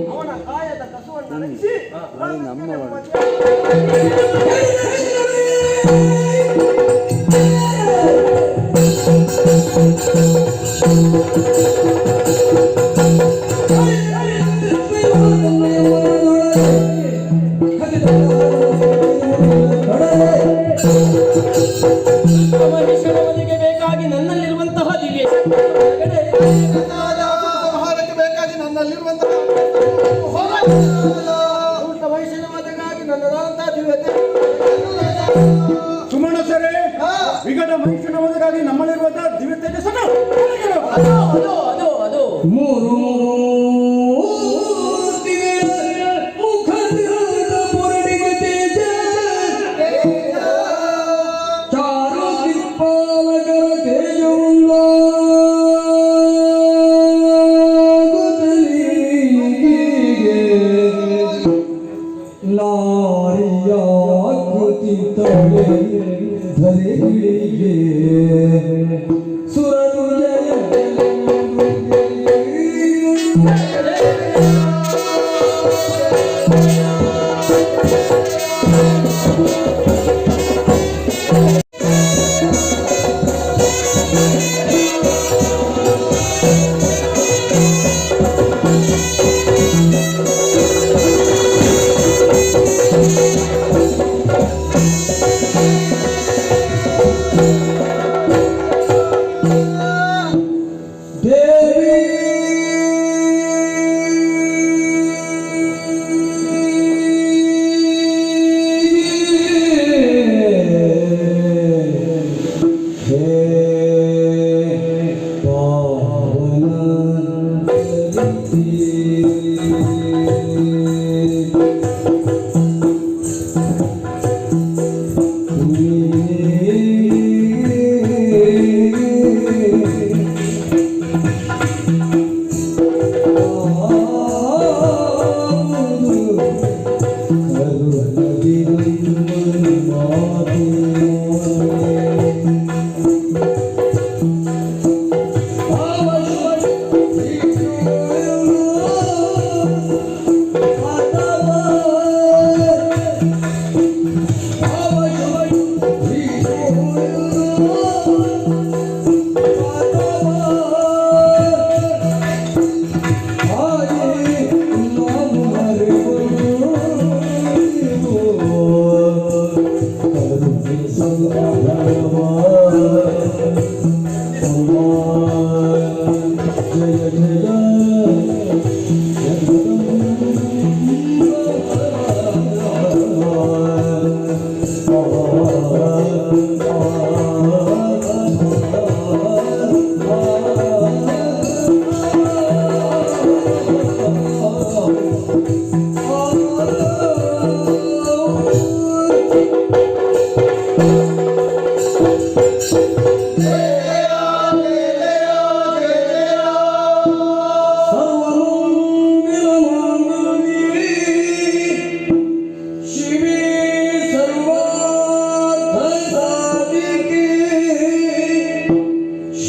ಅವನ ಕಾಯದ ಕಸುವನ್ನು ರಕ್ಷಿಸಿ ಬೇಕಾಗಿ ನನ್ನಲ್ಲಿರುವಂತಹ ದಿವ್ಯ ವೈಷ್ಣವತೆಗಾಗಿ ನನ್ನದಾದಂತಹ ದಿವ್ಯತೆ ಸುಮಣ್ಣ ಸರೇ ವಿಘಟ ವೈಷ್ಣವತೆಗಾಗಿ ನಮ್ಮಲ್ಲಿರುವಂತಹ ದಿವ್ಯ ತೇಜಸ್ಸನ್ನು ಅದು ಮೂರು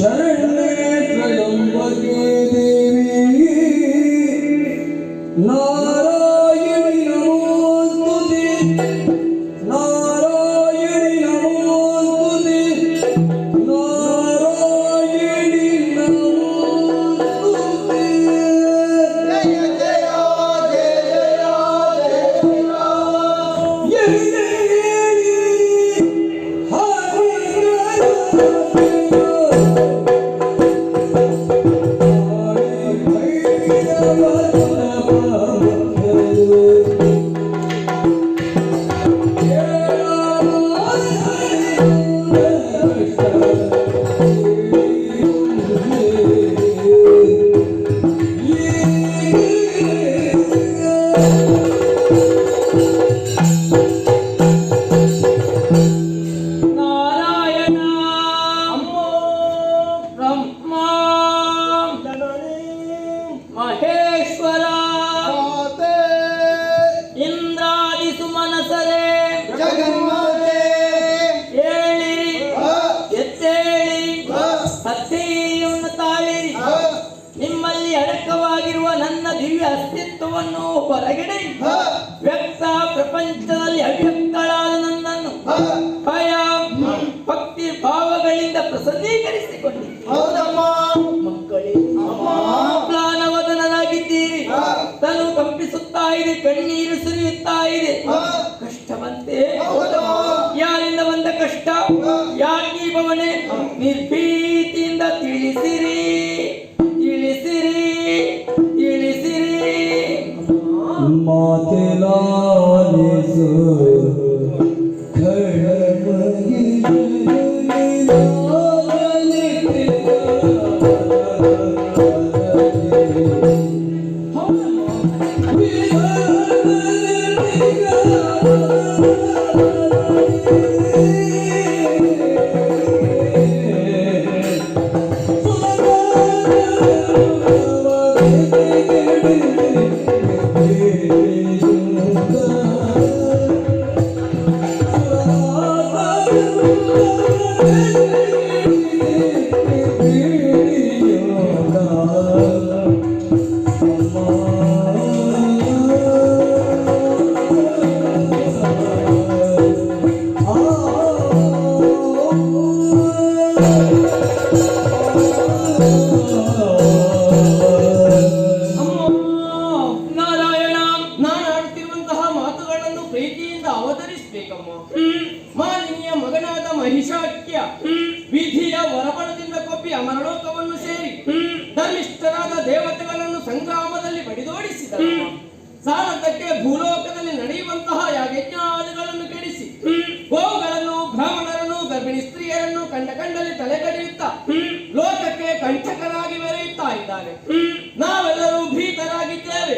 ಶರಣೆ ತ್ರಯಂಬಕೆ ದೇವಿ ನಾರಾಯಣಿ ನಮೋಸ್ತುತೆ ನಾರಾಯಣಿ ನಮೋಸ್ತುತೆ ನಾರಾಯಣಿ ನಮೋಸ್ತುತೆ. ಜಯ ಜಯ ಜಯ ಜಯ ಜಯ ನಾರಾಯಣ ಬ್ರಹ್ಮ ಮಹೇಶ್ವರ ಇಂದ್ರಾದಿ ಸುಮನಸರೇ ಜಗನ್ಮಾತೆ ಹೇಳಿರಿ ಎದ್ದೇಳಿ ಸತ್ಯವನ್ನು ತಾಳಿರಿ. ನಿಮ್ಮಲ್ಲಿ ಅಡಕವಾಗಿರುವ ನನ್ನ ದಿವ್ಯ ಅಸ್ತಿತ್ವವನ್ನು ಹೊರಗಡೆ ವ್ಯಕ್ತ ಪ್ರಪಂಚದಲ್ಲಿ ಅವ್ಯಕ್ತಳಾದ ನನ್ನನ್ನು ಭಯ ಭಕ್ತಿ ಭಾವಗಳಿಂದ ಪ್ರಸನ್ನೀಕರಿಸಿಕೊಂಡಿದ್ದೀರಿ. ಹೌದಮ್ಮ ಮಕ್ಕಳೇ ಪ್ಲಾನವದನರಾಗಿದ್ದೀರಿ. ತನು ಕಂಪಿಸುತ್ತಾ ಇದೆ, ಕಣ್ಣೀರು ಸುರಿಯುತ್ತಾ ಇದೆ. ಕಷ್ಟ ಬಂತೆ, ಯಾರಿಂದ ಬಂದ ಕಷ್ಟ, ಯಾಕೆ ಭವನೆ ನಿರ್ಭೀತಿಯಿಂದ ತಿಳಿಸಿರಿ ತಿಳಿಸಿರಿ ತಿಳಿಸಿರಿ. ಮಾತೆ ಲಾಲಿಸು ಖಡ್ಗಮಗಿ ನಾರಾಯಣ, ನಾನು ಆಡುತ್ತಿರುವಂತಹ ಮಾತುಗಳನ್ನು ಪ್ರೀತಿಯಿಂದ ಅವತರಿಸಬೇಕಮ್ಮ. ಮಾಲಿನಿಯ ಮಗನಾದ ಮಹಿಷಾಕ್ಯ ವಿಧಿಯ ವರಬಲದಿಂದ ಕೊಬ್ಬಿ ಅಮರಲೋಕವನ್ನು ಸೇರಿ ಧರ್ಮಿಷ್ಠರಾದ ದೇವತೆಗಳನ್ನು ಸಂಗ್ರಾಮದಲ್ಲಿ ಬಡಿದೋಡಿಸಿದರು. ಸಾಲದಕ್ಕೆ ಭೂಲೋಕದಲ್ಲಿ ನಡೆಯುವಂತಹ ಯಾಗಜ್ಞಾದಿಗಳನ್ನು ಕೆಡಿಸಿ ಗೋವುಗಳನ್ನು, ಬ್ರಾಹ್ಮಣರನ್ನು, ಗರ್ಭಿಣಿ ಸ್ತ್ರೀಯರನ್ನು ಕಂಡಲ್ಲಿ ತಲೆಗಡಿಯುತ್ತಾ ಲೋಕಕ್ಕೆ ಕಂಠಕರಾಗಿ ಮೆರೆಯುತ್ತಾ ಇದ್ದಾರೆ. ನಾವೆಲ್ಲರೂ ಭೀತರಾಗಿದ್ದೇವೆ.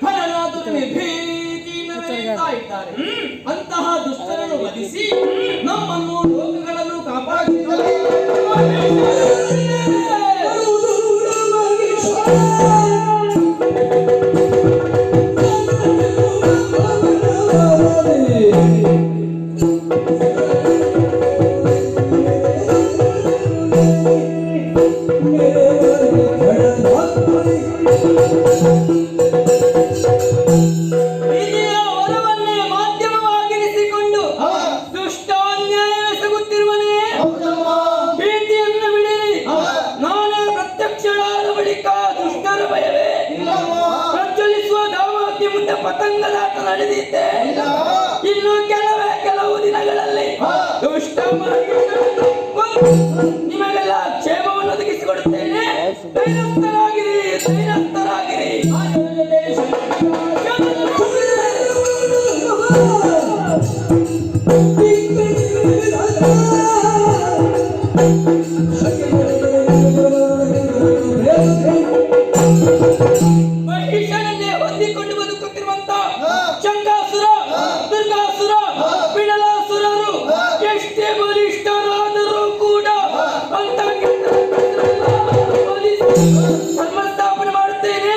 ಫಲನಾದರೂ ನಿರ್ಭೀತಿಯಿಂದ ಮೆರೆಯುತ್ತಾ ಇದ್ದಾರೆ. ಅಂತಹ ದುಷ್ಟರನ್ನು ವಧಿಸಿ ನಮ್ಮನ್ನು ಲೋಕಗಳನ್ನು ಕಾಪಾಡಿದ್ದಾರೆ. ವಿಧಿಯ ವರವನ್ನೇ ಮಾಧ್ಯಮವಾಗಿರಿಸಿಕೊಂಡು ದುಷ್ಟಾನ್ಯಾಯವೆಸಗುತ್ತಿರುವನೇ, ಭೀತಿಯನ್ನು ಬಿಡಿರಿ. ನಾನೇ ಪ್ರತ್ಯಕ್ಷಳಾದ ಬಳಿಕ ದುಷ್ಟರ ಭಯವೇ ಪ್ರಜ್ವಲಿಸುವ ದಾವಾಗ್ನಿ ಮುಂದೆ ಪತಂಗದಾಟ ನಡೆದಿದ್ದೆ. ಇನ್ನು ಕೆಲವು ದಿನಗಳಲ್ಲಿ ದುಷ್ಟ ಮಾರ್ಗಗಳನ್ನು ನಿಮಗೆಲ್ಲ ಕ್ಷೇಮವನ್ನು ಒದಗಿಸಿಕೊಡುತ್ತೇನೆ. ಧೈರ್ಯಸ್ಥರಾಗಿರಿ, ಧೈರ್ಯಸ್ಥರಾಗಿರಿ. ಮಹಿಷನನ್ನೇ ಹೊಂದಿಕೊಂಡು ಬದುಕುತ್ತಿರುವಂತ ಶಂಕಾಸುರ, ದುರ್ಗಾಸುರ, ಬಿಡಲಾಸುರರು ಎಷ್ಟೇ ಬಲಿಷ್ಠರಾದರೂ ಕೂಡ ಅಂತ ಧರ್ಮಸ್ಥಾಪನೆ ಮಾಡುತ್ತೇನೆ.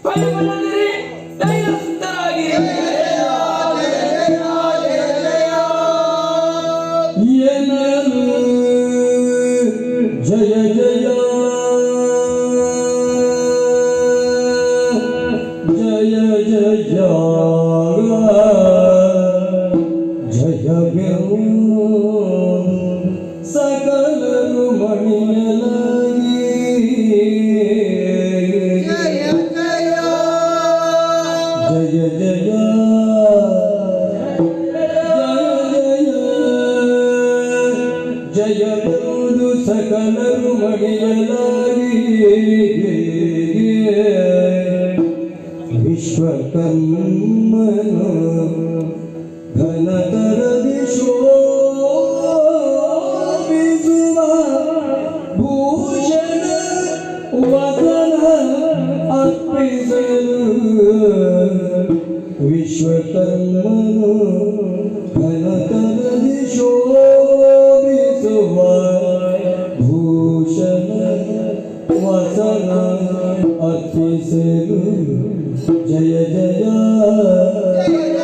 ಭಯಪಡದಿರಿ, ಧೈರ್ಯಸ್ಥರಾಗಿರಿ. ಎನ್ನಲು ಜಯವೆಂದು ಸಕಲರು ಮಡಿಯಲಾಗಿ ವಿಶ್ವಕರ್ಮನು ಘನತರದಿ ಶೋಭಿಸುವ ಭೂಷಣ ವದನ ಅರ್ಪಿಸಲು ವಿಶ್ವಕರ್ಮನು ಘನತರದಿ ಶೋಭಿಸುವ ಭೂಷಣ ವಸನ ಅರ್ಪಿಸಲು ಜಯ ಜಯ ಜಯ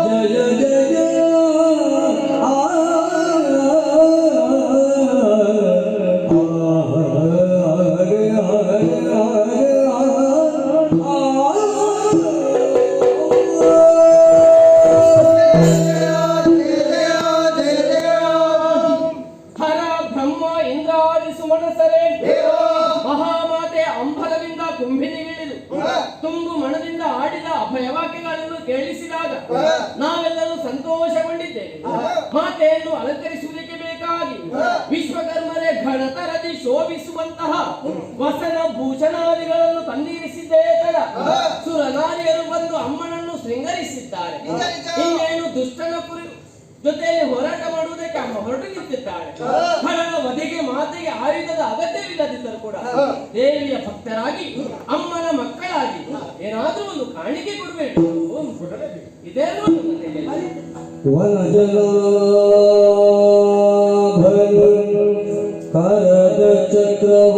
ಜಯ ಜಯ ಜಯ ಆ ಹರ ಬ್ರಹ್ಮ ಇಂದ್ರಾದಿ ಸುಮನಸರೇ ಮಹಾಮಾತೆ ಅಂಬರದಿಂದ ಕುಂಭಿನಿಗಿಳಿದು ತುಂಬು ಮನದಿಂದ ಆಡಿದ ಅಭಯವಾಕ್ಯಗಳನ್ನು ಕೇಳಿಸಿದಾಗ ನಾವೆಲ್ಲರೂ ಸಂತೋಷಗೊಂಡಿದ್ದೇವೆ. ಮಾತೆಯನ್ನು ಅಲಂಕರಿಸುವುದಕ್ಕೆ ಬೇಕಾಗಿ ವಿಶ್ವಕರ್ಮರೇ ಘನತರದಿ ಶೋಭಿಸುವಂತಹ ವಸನ ಭೂಷಣಾದಿಗಳನ್ನು ತಂದಿರಿಸಿದ್ದೇ ತಡ ಸುರನಾರಿಯರು ಬಂದು ಅಮ್ಮನನ್ನು ಶೃಂಗರಿಸಿದ್ದಾರೆ. ಇನ್ನೇನು ದುಷ್ಟನ ಜೊತೆಯಲ್ಲಿ ಹೋರಾಟ ಮಾಡುವುದಕ್ಕೆ ಅಮ್ಮ ಹೊರಟು ನಿಂತಿದ್ದಾಳೆ. ಹಣದ ವಧೆಗೆ ಮಾತೆಗೆ ಆಯುಧದ ಅಗತ್ಯವಿಲ್ಲದಿದ್ದರೂ ಕೂಡ ದೇವಿಯ ಭಕ್ತರಾಗಿ ಅಮ್ಮನ ಮಕ್ಕಳಾಗಿ ಏನಾದ್ರೂ ಒಂದು ಕಾಣಿಕೆ ಕೊಡಬೇಕು. ಇದೇ ಕರದ ಚಕ್ರವ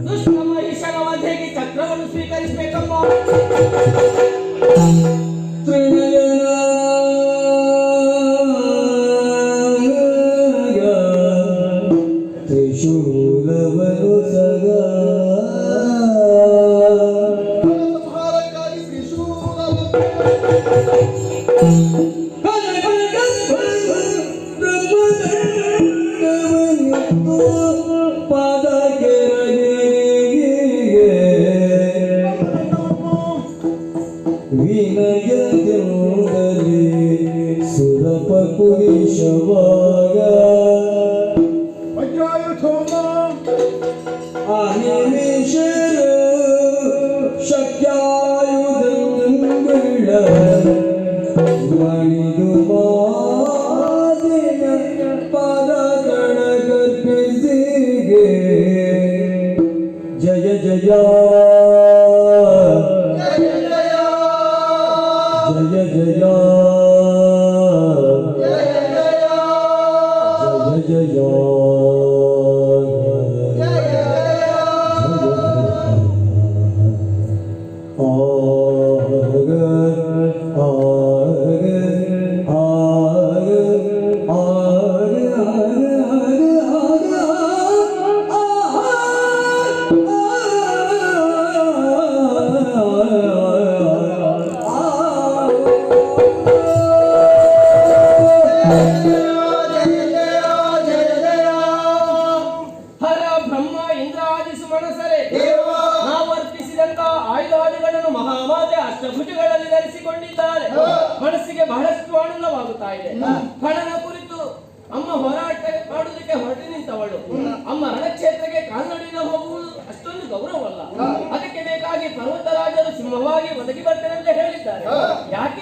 ದುಷ್ಟ ಮಹಿಷನ ವಧೆಗೆ ಚಕ್ರವನ್ನು ಸ್ವೀಕರಿಸಬೇಕಮ್ಮ. ತ್ರಿಶೂಲವನು ಸಗ ಸಂಹಾರಕ್ಕಾಗಿ ತ್ರಿಶೂಲ ಪಾದ ವಿನಯದಿಂದಲೇ ಸುರಪ ಪುರುಷವಾಗ ಅನಿಮಿಷರು ಶಕ್ಯಾಯುಧಗಳ ಮಣಿದು ಮಾದಿನ ಪದಗಳ ಕರ್ಪಿಸಿಗೆ ಜಯ ಜಯ ಜಯ ಜಯ ಜಯ ಜಯ ಹರ ಬ್ರಹ್ಮ ಇಂದ್ರಾದಿ ಸುಮನಸರೇ ನಾವು ಅರ್ಪಿಸಿದಂತಹ ಆಯುಧಾದಿಗಳನ್ನು ಮಹಾಮಾತೆ ಅಷ್ಟಭುಜಗಳಲ್ಲಿ ಧರಿಸಿಕೊಂಡಿದ್ದಾರೆ. ಮನಸ್ಸಿಗೆ ಬಹಳಷ್ಟು ಆನಂದವಾಗುತ್ತಾ ಇದೆ. ಹಣನ ಕುರಿತು ಅಮ್ಮ ಹೋರಾಟ ಮಾಡುವುದಕ್ಕೆ ಹೊರಟು ನಿಂತವಳು. ಅಮ್ಮ ರಣಕ್ಷೇತ್ರಕ್ಕೆ ಕಾಲ್ನಡಿನ ಹೋಗುವುದು ಅಷ್ಟೊಂದು ಗೌರವವಲ್ಲ. ಅದಕ್ಕೆ ಬೇಕಾಗಿ ಪರ್ವತರಾಜರು ಸಿಂಹವಾಗಿ ಒದಗಿ ಬರ್ತೇನೆ ಅಂತ ಹೇಳಿದ್ದಾರೆ. ಯಾಕೆ